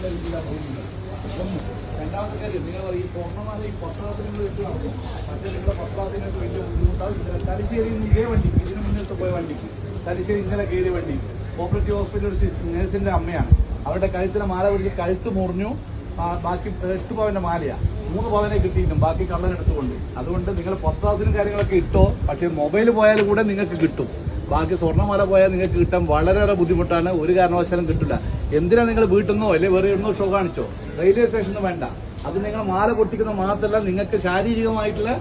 എന്നുള്ള രീതിയിലാണ് പോകുന്നത്. ഒന്ന്. രണ്ടാമത്തെ കാര്യം നിങ്ങൾ ഈ സ്വർണ്ണമാല ഈ പത്രാത്തിന് വെക്കുകയാണോ മറ്റേ നിങ്ങളുടെ പത്രാത്തിനൊക്കെ വലിയ ബുദ്ധിമുട്ടാണ്. തലശ്ശേരിയിൽ നിന്ന് ഇതേ വണ്ടിക്ക് ഇതിന് മുന്നിട്ട് പോയ വണ്ടിക്ക് തലശ്ശേരി ഇന്നലെ കയറിയ വണ്ടി കോപ്പറേറ്റീവ് ഹോസ്പിറ്റൽ നേഴ്സിന്റെ അമ്മയാണ്. അവരുടെ കഴുത്തിലെ മാല പിടിച്ച് കഴുത്ത് മുറിഞ്ഞു. ബാക്കി 8 പവന്റെ മാലയാണ്. 3 പവനെ കിട്ടിയിട്ടും ബാക്കി കള്ളനെടുത്തുകൊണ്ട്. അതുകൊണ്ട് നിങ്ങൾ പത്രാത്തിനും കാര്യങ്ങളൊക്കെ ഇട്ടോ, പക്ഷേ മൊബൈൽ പോയാലും കൂടെ നിങ്ങൾക്ക് കിട്ടും. ബാക്കി സ്വർണ്ണമാല പോയാൽ നിങ്ങൾക്ക് കിട്ടാൻ വളരെയേറെ ബുദ്ധിമുട്ടാണ്. ഒരു കാരണവശാലും കിട്ടില്ല. എന്തിനാ നിങ്ങൾ വീട്ടിൽ നിന്നോ അല്ലെങ്കിൽ വേറെ എവിടുന്നോ ഷോ കാണിച്ചോ, റെയിൽവേ സ്റ്റേഷനിൽ വേണ്ട. അത് നിങ്ങൾ മാല പൊട്ടിക്കുന്ന മാത്രമല്ല, നിങ്ങൾക്ക് ശാരീരികമായിട്ടുള്ള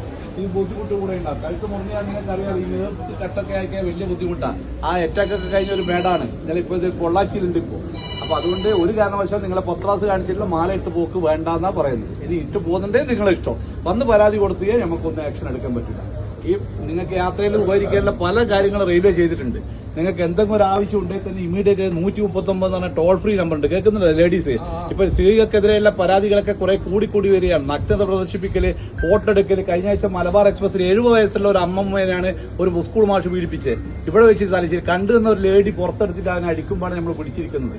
ഈ ബുദ്ധിമുട്ട് കൂടെ ഉണ്ടാകും. കഴുത്ത് മുറിഞ്ഞാൽ നിങ്ങൾക്കറിയാം ഈ നേതൃത്വത്തിൽ കട്ടൊക്കെ ആക്കിയാൽ വലിയ ബുദ്ധിമുട്ടാണ്. ആ അറ്റാക്കൊക്കെ കഴിഞ്ഞ ഒരു മേടാണ്. ഇന്നലെ ഇപ്പോൾ ഇത് പൊള്ളാച്ചിയിലുണ്ട് ഇപ്പോൾ. അപ്പൊ അതുകൊണ്ട് ഒരു കാരണവശാലും നിങ്ങളെ പത്രാസ് കാണിച്ചിട്ടുള്ള മാല ഇട്ട് പോക്ക് വേണ്ടെന്നാ പറയുന്നത്. ഇനി ഇട്ട് പോകുന്നുണ്ടേ നിങ്ങളെ ഇഷ്ടം. വന്ന് പരാതി കൊടുത്തുകയെ നമുക്കൊന്നും ആക്ഷൻ എടുക്കാൻ പറ്റില്ല. ഈ നിങ്ങൾക്ക് യാത്രയിൽ ഉപകരിക്കാനുള്ള പല കാര്യങ്ങളും റെയിൽവേ ചെയ്തിട്ടുണ്ട്. നിങ്ങൾക്ക് എന്തെങ്കിലും ഒരു ആവശ്യം ഉണ്ടെങ്കിൽ തന്നെ ഇമീഡിയറ്റ് 139 എന്ന് പറഞ്ഞ ടോൾ ഫ്രീ നമ്പർ ഉണ്ട്. കേൾക്കുന്നില്ല ലേഡീസ്? ഇപ്പൊ സ്ത്രീകൾക്കെതിരെയുള്ള പരാതികളൊക്കെ കുറെ കൂടി വരികയാണ്. നഗ്നത പ്രദർശിപ്പിക്കല്, ഫോട്ടോ എടുക്കല്. കഴിഞ്ഞ ആഴ്ച മലബാർ എക്സ്പ്രസിൽ 70 വയസ്സുള്ള ഒരു അമ്മമ്മേനാണ് ഒരു സ്കൂൾ മാഷ് പീഡിപ്പിച്ചത്. ഇവിടെ വെച്ച് തലശ്ശേരി കണ്ടുവന്ന ഒരു ലേഡി പുറത്തെടുത്തിട്ട് അതിനെ അടിക്കുമ്പോഴാണ് നമ്മൾ പിടിച്ചിരിക്കുന്നത്.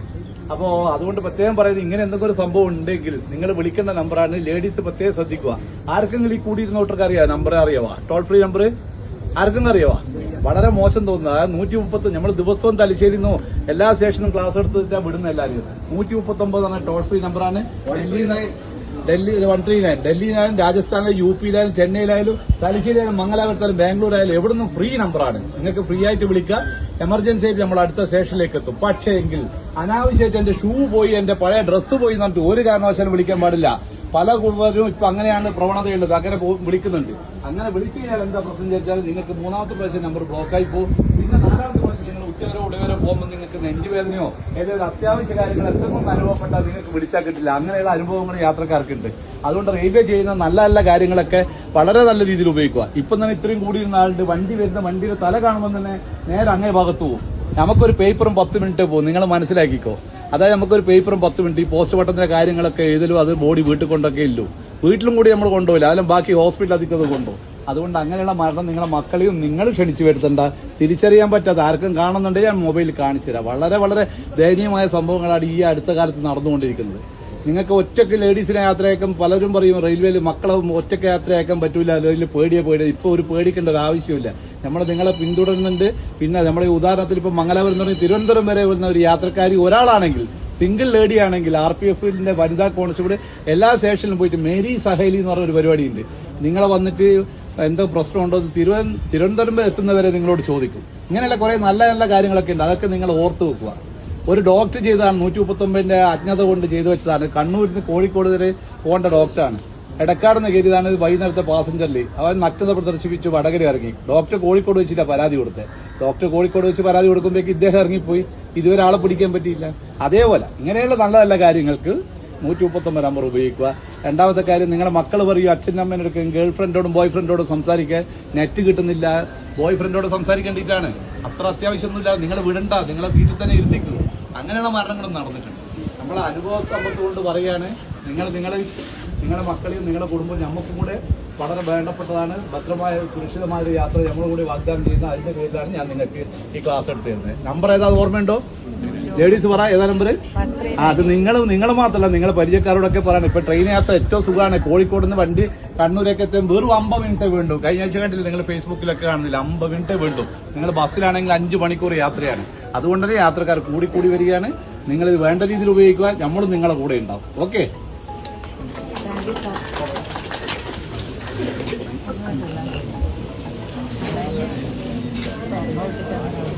അപ്പോ അതുകൊണ്ട് പ്രത്യേകം പറയുന്നത്, ഇങ്ങനെ എന്തെങ്കിലും ഒരു സംഭവം ഉണ്ടെങ്കിൽ നിങ്ങൾ വിളിക്കേണ്ട നമ്പറാണ്. ലേഡീസ് പ്രത്യേകം ശ്രദ്ധിക്കുക. ആർക്കെങ്കിലും ഈ കൂടിയിരുന്നോട്ടർക്ക് അറിയാം നമ്പർ അറിയാവാ? ടോൾ ഫ്രീ നമ്പർ ആർക്കും അറിയാവാ? വളരെ മോശം തോന്നുന്നത് 130. നമ്മൾ ദിവസവും തലശ്ശേരിന്നോ എല്ലാ സ്റ്റേഷനും ക്ലാസ് എടുത്ത് വിടുന്ന എല്ലാവരും 139 എന്ന ടോൾ ഫ്രീ നമ്പറാണ്. ഡൽഹി 139. ഡൽഹിയിലായാലും രാജസ്ഥാനിലും UP-യിലായാലും ചെന്നൈയിലായാലും തലശ്ശേരിയായാലും മംഗലാപുരത്തായാലും ബാംഗ്ലൂരായാലും എവിടുന്നും ഫ്രീ നമ്പറാണ്. നിങ്ങൾക്ക് ഫ്രീ ആയിട്ട് വിളിക്കുക. എമർജൻസി ആയിട്ട് നമ്മൾ അടുത്ത സ്റ്റേഷനിലേക്ക് എത്തും. പക്ഷേ എങ്കിൽ അനാവശ്യമായിട്ട് എന്റെ ഷൂ പോയി, എന്റെ പഴയ ഡ്രസ്സ് പോയി എന്നിട്ട് ഒരു കാരണവശാലും വിളിക്കാൻ പാടില്ല. പല കുടുംബരും ഇപ്പൊ അങ്ങനെയാണ് പ്രവണതയുള്ളത്. അങ്ങനെ വിളിക്കുന്നുണ്ട്. അങ്ങനെ വിളിച്ചു കഴിഞ്ഞാൽ എന്താ പ്രശ്നം ചോദിച്ചാൽ നിങ്ങൾക്ക് 3ാമത്തെ പ്രാവശ്യം നമ്പർ ബ്ലോക്കായി പോകും. പിന്നെ 4ാമത്തെ പ്രാവശ്യം നിങ്ങൾ ഉച്ചവരോ ഉടവരോ പോകുമ്പോൾ നിങ്ങൾക്ക് നെഞ്ചുവേദനയോ ഏതെങ്കിലും അത്യാവശ്യ കാര്യങ്ങൾ എന്തെങ്കിലും അനുഭവപ്പെട്ടാൽ നിങ്ങൾക്ക് വിളിച്ചാൽ കിട്ടില്ല. അങ്ങനെയുള്ള അനുഭവങ്ങൾ യാത്രക്കാർക്കുണ്ട്. അതുകൊണ്ട് റെയിൽവേ ചെയ്യുന്ന നല്ല നല്ല കാര്യങ്ങളൊക്കെ വളരെ നല്ല രീതിയിൽ ഉപയോഗിക്കുക. ഇപ്പം തന്നെ ഇത്രയും കൂടിയിരുന്ന ആളുടെ വണ്ടി വരുന്ന വണ്ടിയുടെ തല കാണുമ്പോൾ തന്നെ നേരെ അങ്ങേ ഭാഗത്ത് പോകും. നമുക്കൊരു പേപ്പറും 10 മിനിറ്റ് പോകും. നിങ്ങൾ മനസ്സിലാക്കിക്കോ. അതായത് നമുക്കൊരു പേപ്പറും 10 മിനിറ്റ് ഈ പോസ്റ്റ് ബട്ടത്തിന്റെ കാര്യങ്ങളൊക്കെ എഴുതലും അത് ബോഡി വീട്ടിൽ കൊണ്ടൊക്കെ ഇല്ലു. വീട്ടിലും കൂടി നമ്മൾ കൊണ്ടുപോയില്ല. അതിലും ബാക്കി ഹോസ്പിറ്റൽ അധികം കൊണ്ടുപോകും. അതുകൊണ്ട് അങ്ങനെയുള്ള മരണം നിങ്ങളെ മക്കളെയും നിങ്ങൾ ക്ഷണിച്ചു വരുത്തണ്ട. തിരിച്ചറിയാൻ പറ്റാത്ത ആർക്കും കാണുന്നുണ്ടെങ്കിൽ ഞാൻ മൊബൈലിൽ കാണിച്ചു തരാം. വളരെ വളരെ ദയനീയമായ സംഭവങ്ങളാണ് ഈ അടുത്ത കാലത്ത് നടന്നുകൊണ്ടിരിക്കുന്നത്. നിങ്ങൾക്ക് ഒറ്റയ്ക്ക് ലേഡീസിനെ യാത്രയാക്കാൻ പലരും പറയും റെയിൽവേയിൽ മക്കളെ ഒറ്റയ്ക്ക് യാത്രയാക്കാൻ പറ്റൂല, അല്ലെങ്കിൽ പേടിയ. ഇപ്പോൾ ഒരു പേടിക്കേണ്ട ഒരു ആവശ്യമില്ല. നമ്മൾ നിങ്ങളെ പിന്തുടരുന്നുണ്ട്. പിന്നെ നമ്മുടെ ഉദാഹരണത്തിൽ ഇപ്പൊ മംഗലാപുരം എന്ന് പറഞ്ഞാൽ തിരുവനന്തപുരം വരെ വരുന്ന ഒരു യാത്രക്കാരി ഒരാളാണെങ്കിൽ, സിംഗിൾ ലേഡി ആണെങ്കിൽ RPF-ന്റെ വനിതാ കോൺസ്റ്റബിൾ എല്ലാ സ്റ്റേഷനിലും പോയിട്ട് മേരി സഹേലി എന്ന് പറഞ്ഞ ഒരു പരിപാടിയുണ്ട്. നിങ്ങളെ വന്നിട്ട് എന്തോ പ്രശ്നമുണ്ടോ തിരുവനന്തപുരം വരെ എത്തുന്നവരെ നിങ്ങളോട് ചോദിക്കും. ഇങ്ങനെയുള്ള കുറെ നല്ല നല്ല കാര്യങ്ങളൊക്കെ ഉണ്ട്. അതൊക്കെ നിങ്ങൾ ഓർത്തു വെക്കുക. ഒരു ഡോക്ടർ ചെയ്തതാണ് 139ന്റെ അജ്ഞത കൊണ്ട് ചെയ്തു വെച്ചതാണ്. കണ്ണൂരിൽ നിന്ന് കോഴിക്കോട് വരെ പോകേണ്ട ഡോക്ടറാണ്. എടക്കാടുന്ന് കയറിയതാണ്. വൈകുന്നേരത്തെ പാസഞ്ചറിൽ അവൻ നഗ്നത പ്രദർശിപ്പിച്ചു വടകര ഇറങ്ങി. ഡോക്ടർ കോഴിക്കോട് വെച്ചില്ല പരാതി കൊടുത്തത്. ഡോക്ടർ കോഴിക്കോട് വെച്ച് പരാതി കൊടുക്കുമ്പോഴേക്ക് ഇദ്ദേഹം ഇറങ്ങിപ്പോയി. ഇതുവരെ ആളെ പിടിക്കാൻ പറ്റിയില്ല. അതേപോലെ ഇങ്ങനെയുള്ള നല്ല നല്ല കാര്യങ്ങൾക്ക് 139 നമ്പർ ഉപയോഗിക്കുക. രണ്ടാമത്തെ കാര്യം, നിങ്ങളുടെ മക്കൾ പറയും അച്ഛനും അമ്മേനൊക്കെ ഗേൾ ഫ്രണ്ടോടും ബോയ് ഫ്രണ്ടോടും സംസാരിക്കാൻ നെറ്റ് കിട്ടുന്നില്ല. ബോയ് ഫ്രണ്ടോട് സംസാരിക്കേണ്ടിയിട്ടാണ്. അത്ര അത്യാവശ്യമൊന്നുമില്ല. നിങ്ങൾ വിടണ്ട, നിങ്ങളെ വീട്ടിൽ തന്നെ ഇരുത്തിക്കും. അങ്ങനെയുള്ള മരണങ്ങളും നടന്നിട്ടുണ്ട്. നമ്മളെ അനുഭവ സമ്പത്ത് കൊണ്ട് പറയാണ്, നിങ്ങളുടെ മക്കളെയും നിങ്ങളുടെ കുടുംബവും നമുക്കും കൂടെ വളരെ വേണ്ടപ്പെട്ടതാണ്. ഭദ്രമായ സുരക്ഷിതമായ ഒരു യാത്ര നമ്മളെ കൂടി വാഗ്ദാനം ചെയ്യുന്ന അതിന്റെ പേരിലാണ് ഞാൻ നിങ്ങൾക്ക് ഈ ക്ലാസ് എടുത്തു തരുന്നത്. നമ്പർ ഏതാ ഓർമ്മയുണ്ടോ? ലേഡീസ് പറ, ഏതാ നമ്പർ? അത് നിങ്ങൾ മാത്രമല്ല, നിങ്ങളെ പരിചയക്കാരോടൊക്കെ പറയണം. ഇപ്പൊ ട്രെയിൻ യാത്ര ഏറ്റവും സുഖമാണ്. കോഴിക്കോട് നിന്ന് വണ്ടി കണ്ണൂരൊക്കെ എത്താൻ വെറും 50 മിനിറ്റ് വേണ്ടു. കഴിഞ്ഞ ആഴ്ച കണ്ടില്ല നിങ്ങൾ ഫേസ്ബുക്കിലൊക്കെ കാണുന്നില്ല, 50 മിനിറ്റ് വേണ്ടു. നിങ്ങൾ ബസ്സിലാണെങ്കിൽ 5 മണിക്കൂർ യാത്രയാണ്. അതുകൊണ്ട് തന്നെ യാത്രക്കാർ കൂടി വരികയാണ്. നിങ്ങൾ ഇത് വേണ്ട രീതിയിൽ ഉപയോഗിക്കുക. നമ്മളും നിങ്ങളെ കൂടെ ഉണ്ടാവും. ഓക്കെ. Thank you.